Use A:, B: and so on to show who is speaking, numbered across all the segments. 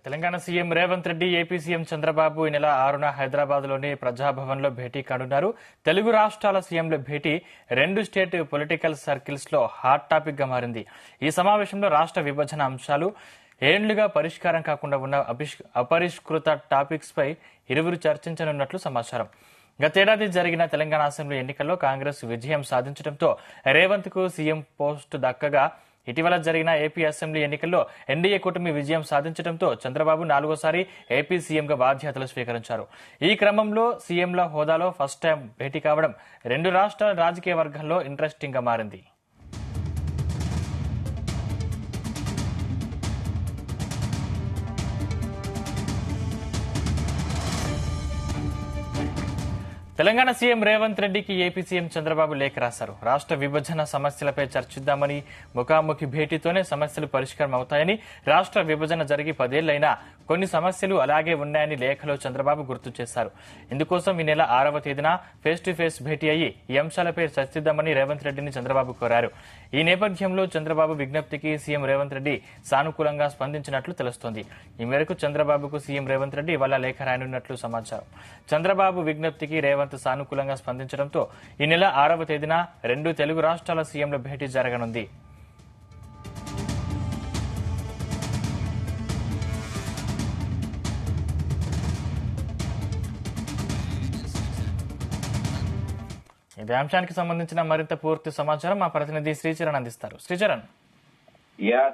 A: Telangana CM Revanth Reddy AP CM Chandrababu ఈ నెల 6న హైదరాబాద్లోని ప్రజాభవన్లో భేటీ కానున్నారు. తెలుగు రాష్ట్రాల సీఎంల భేటీ రెండు స్టేట్ పొలిటికల్ సర్కిల్స్ లో హాట్ టాపిక్ గా మారింది. ఈ సమావేశంలో రాష్ట్ర విభజన అంశాలు, ఏళ్లుగా పరిష్కారం కాకుండా ఉన్న అపరిష్కృత టాపిక్స్ పై ఇరువురు చర్చించనున్నట్లు సమాచారం. గతేడాది జరిగిన తెలంగాణ అసెంబ్లీ ఎన్నికల్లో కాంగ్రెస్ విజయం సాధించడంతో రేవంత్ కు సీఎం పోస్టు దక్కగా, ఇటీవల జరిగిన ఏపీ అసెంబ్లీ ఎన్నికల్లో ఎన్డీఏ కూటమి విజయం సాధించడంతో చంద్రబాబు 4వసారి ఏపీ సీఎంగా బాధ్యతలు స్వీకరించారు. ఈ క్రమంలో సీఎంల హోదాలో ఫస్ట్ టైం భేటీ కావడం రెండు రాష్ట్రాల రాజకీయ వర్గాల్లో ఇంట్రెస్టింగ్ గా మారింది. తెలంగాణ సీఎం రేవంత్ రెడ్డికి ఏపీ సీఎం చంద్రబాబు లేఖ రాశారు. రాష్ట్ర విభజన సమస్యలపై చర్చిద్దామని, ముఖాముఖి భేటీతోనే సమస్యలు పరిష్కారం అవుతాయని, రాష్ట్ర విభజన జరిగి 10 ఏళ్లైనా కొన్ని సమస్యలు అలాగే ఉన్నాయని లేఖలో చంద్రబాబు గుర్తు చేశారు. ఇందుకోసం ఈ నెల 6వ తేదీన ఫేస్ టు ఫేస్ భేటీ అయ్యి ఈ అంశాలపై చర్చిద్దామని రేవంత్ రెడ్డిని చంద్రబాబు కోరారు. ఈ నేపథ్యంలో చంద్రబాబు విజ్ఞప్తికి సీఎం రేవంత్ రెడ్డి సానుకూలంగా స్పందించినట్లు తెలుస్తోంది. ఈ మేరకు చంద్రబాబుకు సీఎం రేవంత్ రెడ్డి ఇవాళ లేఖ రాయనున్నట్లు సమాచారం. చంద్రబాబు విజ్ఞప్తికి రేవంత్ సానుకూలంగా స్పందించడంతో ఈ నెల 6వ తేదీన రెండు తెలుగు రాష్ట్రాల సీఎంల భేటీ జరగనుంది. ఇదే అంశానికి సంబంధించిన మరింత పూర్తి సమాచారం మా ప్రతినిధి శ్రీచరణ్ అందిస్తారు. శ్రీచరణ్.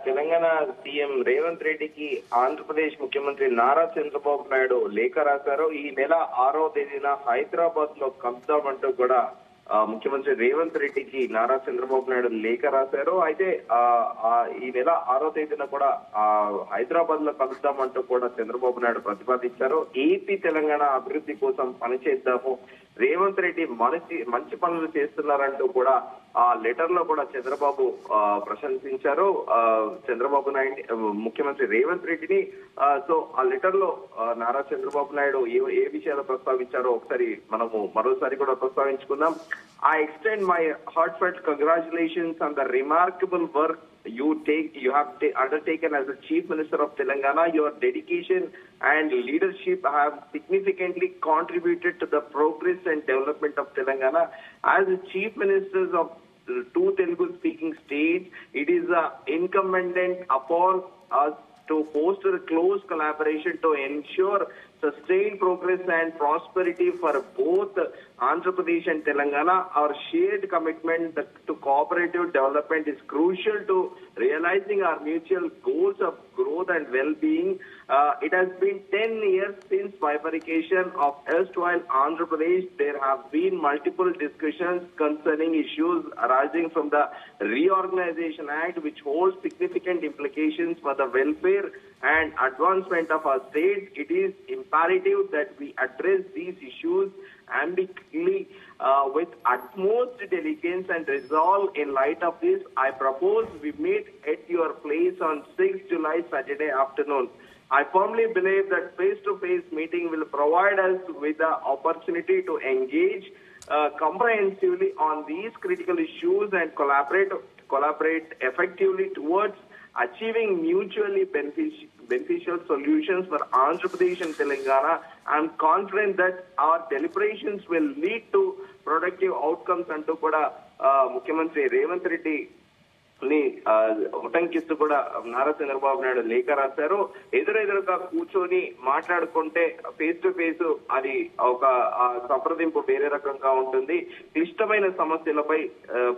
B: తెలంగాణ సీఎం రేవంత్ రెడ్డికి ఆంధ్రప్రదేశ్ ముఖ్యమంత్రి నారా చంద్రబాబు నాయుడు లేఖ రాశారు. ఈ నెల 6వ తేదీన హైదరాబాద్ లో కలుద్దామంటూ కూడా ముఖ్యమంత్రి రేవంత్ రెడ్డికి నారా చంద్రబాబు నాయుడు లేఖ రాశారు. అయితే ఈ నెల 6వ తేదీన కూడా హైదరాబాద్ లో కలుద్దామంటూ కూడా చంద్రబాబు నాయుడు ప్రతిపాదించారు. ఏపీ తెలంగాణ అభివృద్ధి కోసం పనిచేద్దాము, రేవంత్ రెడ్డి మంచి పనులు చేస్తున్నారంటూ కూడా ఆ లెటర్ లో కూడా చంద్రబాబు ప్రశంసించారు. చంద్రబాబు నాయుడు ముఖ్యమంత్రి రేవంత్ రెడ్డిని. సో ఆ లెటర్ లో నారా చంద్రబాబు నాయుడు ఏ విషయాలు ప్రస్తావించారో ఒకసారి మనము మరోసారి కూడా ప్రస్తావించుకుందాం. I extend my heartfelt congratulations on the remarkable work you have undertaken as the Chief Minister of Telangana. Your dedication and leadership have significantly contributed to the progress and development of Telangana. As the Chief Ministers of two Telugu-speaking states, it is incumbent upon us to foster close collaboration to ensure sustained progress and prosperity for both Andhra Pradesh and Telangana. Our shared commitment to cooperative development is crucial to realizing our mutual goals of growth and well-being. It has been 10 years since bifurcation of erstwhile Andhra Pradesh. There have been multiple discussions concerning issues arising from the Reorganization Act, which holds significant implications for the welfare and advancement of our state. It is imperative that we address these issues ambiguously with utmost diligence and resolve. In light of this, I propose we meet at your place on 6th July, Saturday afternoon. I firmly believe that face-to-face meeting will provide us with the opportunity to engage comprehensively on these critical issues and collaborate effectively towards achieving mutually beneficial solutions for Andhra Pradesh and Telangana. I am confident that our deliberations will lead to productive outcomes అంటూ కూడా ముఖ్యమంత్రి రేవంత్ రెడ్డి ఉటంకిస్తూ కూడా నారా చంద్రబాబు నాయుడు లేఖ రాశారు. ఎదురెదురుగా కూర్చొని మాట్లాడుకుంటే face to face అది ఒక సంప్రదింపు వేరే రకంగా ఉంటుంది. క్లిష్టమైన సమస్యలపై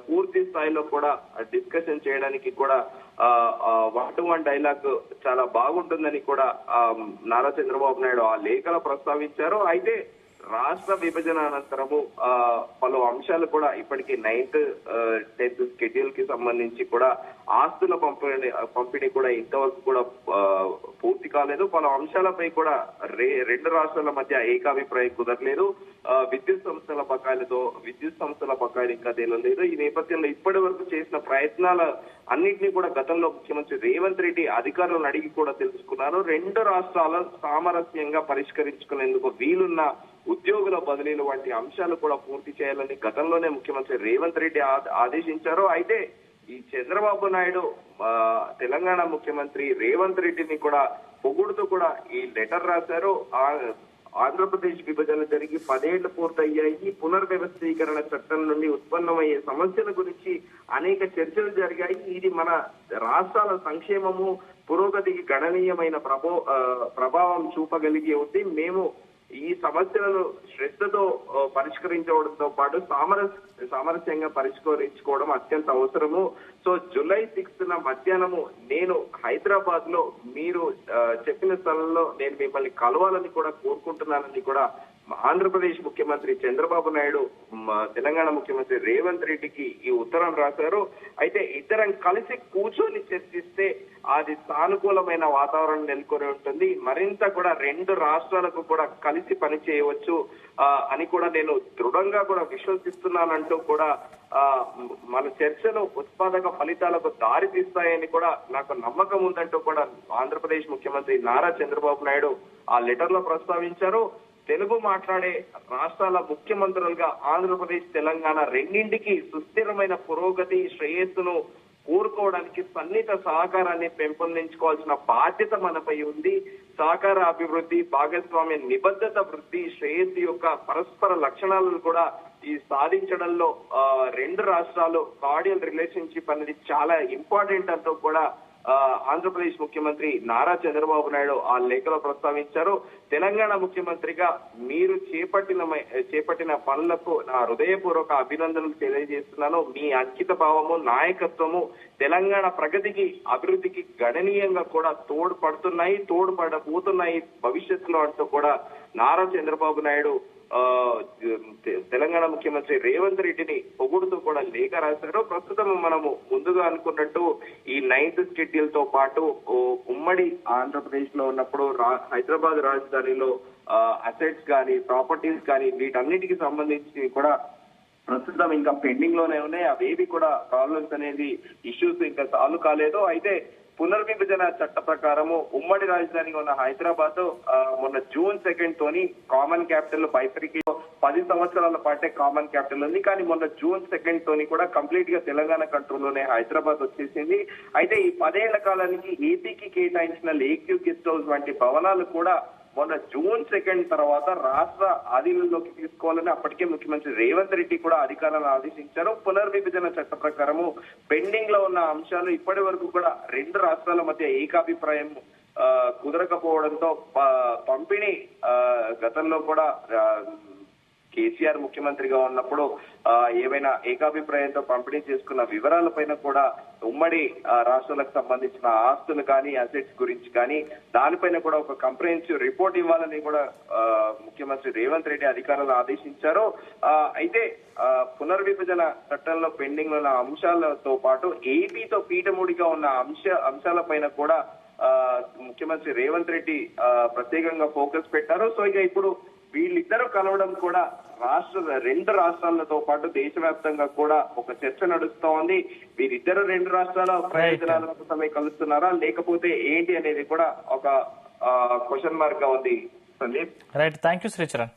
B: పూర్తి స్థాయిలో కూడా డిస్కషన్ చేయడానికి కూడా 1-to-1 డైలాగ్ చాలా బాగుంటుందని కూడా నారా చంద్రబాబు నాయుడు ఆ లేఖలో ప్రస్తావించారు. అయితే రాష్ట్ర విభజన అనంతరము పలు అంశాలు కూడా ఇప్పటికీ 9th 10th షెడ్యూల్ కి సంబంధించి కూడా ఆస్తుల పంపిణీ కూడా ఇంతవరకు కూడా పూర్తి కాలేదు. పలు అంశాలపై కూడా రెండు రాష్ట్రాల మధ్య ఏకాభిప్రాయం కుదరలేదు. విద్యుత్ సంస్థల బకాయిలు ఇంకా తేలలేదు. ఈ నేపథ్యంలో ఇప్పటి వరకు చేసిన ప్రయత్నాల అన్నింటినీ కూడా గతంలో ముఖ్యమంత్రి రేవంత్ రెడ్డి అధికారులను అడిగి కూడా తెలుసుకున్నారు. రెండు రాష్ట్రాలు సామరస్యంగా పరిష్కరించుకునేందుకు వీలున్న ఉద్యోగుల బదిలీలు వంటి అంశాలు కూడా పూర్తి చేయాలని గతంలోనే ముఖ్యమంత్రి రేవంత్ రెడ్డి ఆదేశించారు. అయితే ఈ చంద్రబాబు నాయుడు తెలంగాణ ముఖ్యమంత్రి రేవంత్ రెడ్డిని కూడా పొగుడుతూ కూడా ఈ లెటర్ రాశారు. ఆంధ్రప్రదేశ్ విభజన జరిగి 10 ఏళ్లు పూర్తయ్యాయి. పునర్వ్యవస్థీకరణ చట్టం నుండి ఉత్పన్నమయ్యే సమస్యల గురించి అనేక చర్చలు జరిగాయి. ఇది మన రాష్ట్రాల సంక్షేమము పురోగతికి గణనీయమైన ప్రభావం చూపగలిగే ఉంది. మేము ఈ సమస్యలను శ్రద్ధతో పరిష్కరించడంతో పాటు సామరస్యంగా పరిష్కరించుకోవడం అత్యంత అవసరము. సో జూలై 6న మధ్యాహ్నము నేను హైదరాబాద్ లో మీరు చెప్పిన స్థలంలో నేను మిమ్మల్ని కలవాలని కూడా కోరుకుంటున్నానని కూడా ఆంధ్రప్రదేశ్ ముఖ్యమంత్రి చంద్రబాబు నాయుడు తెలంగాణ ముఖ్యమంత్రి రేవంత్ రెడ్డికి ఈ ఉత్తరం రాశారు. అయితే ఇద్దరం కలిసి కూర్చొని చర్చిస్తే అది సానుకూలమైన వాతావరణం నెలకొని ఉంటుంది. మరింత కూడా రెండు రాష్ట్రాలకు కూడా కలిసి పని చేయవచ్చు అని కూడా నేను దృఢంగా కూడా విశ్వసిస్తున్నానంటూ కూడా మన చర్చలు ఉత్పాదక ఫలితాలకు దారి తీస్తాయని కూడా నాకు నమ్మకం ఉందంటూ కూడా ఆంధ్రప్రదేశ్ ముఖ్యమంత్రి నారా చంద్రబాబు నాయుడు ఆ లెటర్ లో ప్రస్తావించారు. తెలుగు మాట్లాడే రాష్ట్రాల ముఖ్యమంత్రులుగా ఆంధ్రప్రదేశ్ తెలంగాణ రెండింటికి సుస్థిరమైన పురోగతి శ్రేయస్సును కోరుకోవడానికి సన్నిహిత సహకారాన్ని పెంపొందించుకోవాల్సిన బాధ్యత మనపై ఉంది. సహకార అభివృద్ధి, భాగస్వామ్య నిబద్ధత వృద్ధి, శ్రేయస్సు యొక్క పరస్పర లక్షణాలను కూడా ఈ సాధించడంలో రెండు రాష్ట్రాలు కార్డియల్ రిలేషన్షిప్ అనేది చాలా ఇంపార్టెంట్ అంటూ కూడా ఆంధ్రప్రదేశ్ ముఖ్యమంత్రి నారా చంద్రబాబు నాయుడు ఆ లేఖలో ప్రస్తావించారు. తెలంగాణ ముఖ్యమంత్రిగా మీరు చేపట్టిన పనులకు నా హృదయపూర్వక అభినందనలు తెలియజేస్తున్నాను. మీ అంకిత భావము, నాయకత్వము తెలంగాణ ప్రగతికి, అభివృద్ధికి గణనీయంగా కూడా తోడ్పడబోతున్నాయి భవిష్యత్తులో అంటూ కూడా నారా చంద్రబాబు నాయుడు తెలంగాణ ముఖ్యమంత్రి రేవంత్ రెడ్డిని పొగుడుతూ కూడా లేఖ రాశారు. ప్రస్తుతం మనము ముందుగా అనుకున్నట్టు ఈ 9th షెడ్యూల్ తో పాటు ఉమ్మడి ఆంధ్రప్రదేశ్ లో ఉన్నప్పుడు హైదరాబాద్ రాజధానిలో అసెట్స్ కానీ, ప్రాపర్టీస్ కానీ వీటన్నిటికి సంబంధించి కూడా ప్రస్తుతం ఇంకా పెండింగ్ లోనే ఉన్నాయి. అవేవి కూడా ప్రాబ్లమ్స్ అనేది ఇష్యూస్ ఇంకా సాల్వ్ కాలేదు. అయితే పునర్విభజన చట్ట ప్రకారము ఉమ్మడి రాజధానిగా ఉన్న హైదరాబాద్ మొన్న June 2 తోని కామన్ క్యాపిటల్ బైఫరికే 10 సంవత్సరాల పాటే కామన్ క్యాపిటల్ ఉంది. కానీ మొన్న June 2 తోని కూడా కంప్లీట్ గా తెలంగాణ కంట్రోల్లోనే హైదరాబాద్ వచ్చేసింది. అయితే ఈ 10 ఏళ్ల కాలానికి ఏపీకి కేటాయించిన లేక్ వ్యూ గెస్ట్ హౌస్ వంటి భవనాలు కూడా మొన్న June 2 తర్వాత రాష్ట్ర ఆధీనంలోకి తీసుకోవాలని అప్పటికే ముఖ్యమంత్రి రేవంత్ రెడ్డి కూడా అధికారులను ఆదేశించారు. పునర్విభజన చట్ట ప్రకారము పెండింగ్ లో ఉన్న అంశాలు ఇప్పటి వరకు కూడా రెండు రాష్ట్రాల మధ్య ఏకాభిప్రాయం కుదరకపోవడంతో పంపిణీ గతంలో కూడా కేసీఆర్ ముఖ్యమంత్రిగా ఉన్నప్పుడు ఏవైనా ఏకాభిప్రాయంతో పంపిణీ చేసుకున్న వివరాలపైన కూడా ఉమ్మడి రాష్ట్రాలకు సంబంధించిన ఆస్తులు కానీ, అసెట్స్ గురించి కానీ దానిపైన కూడా ఒక కంప్రహెన్సివ్ రిపోర్ట్ ఇవ్వాలని కూడా ముఖ్యమంత్రి రేవంత్ రెడ్డి అధికారులను ఆదేశించారు. అయితే పునర్విభజన చట్టంలో పెండింగ్ ఉన్న అంశాలతో పాటు ఏపీతో పీఠముడిగా ఉన్న అంశాలపైన కూడా ముఖ్యమంత్రి రేవంత్ రెడ్డి ప్రత్యేకంగా ఫోకస్ పెట్టారు. సో ఇక ఇప్పుడు వీళ్ళిద్దరూ కలవడం కూడా రెండు రాష్ట్రాలతో పాటు దేశవ్యాప్తంగా కూడా ఒక చర్చ నడుస్తా ఉంది. వీరిద్దరు రెండు రాష్ట్రాల ప్రయోజనాల కోసమే కలుస్తున్నారా లేకపోతే ఏంటి అనేది కూడా ఒక క్వశ్చన్ మార్క్ గా ఉంది. Sandeep,
A: right, thank you Sricharan.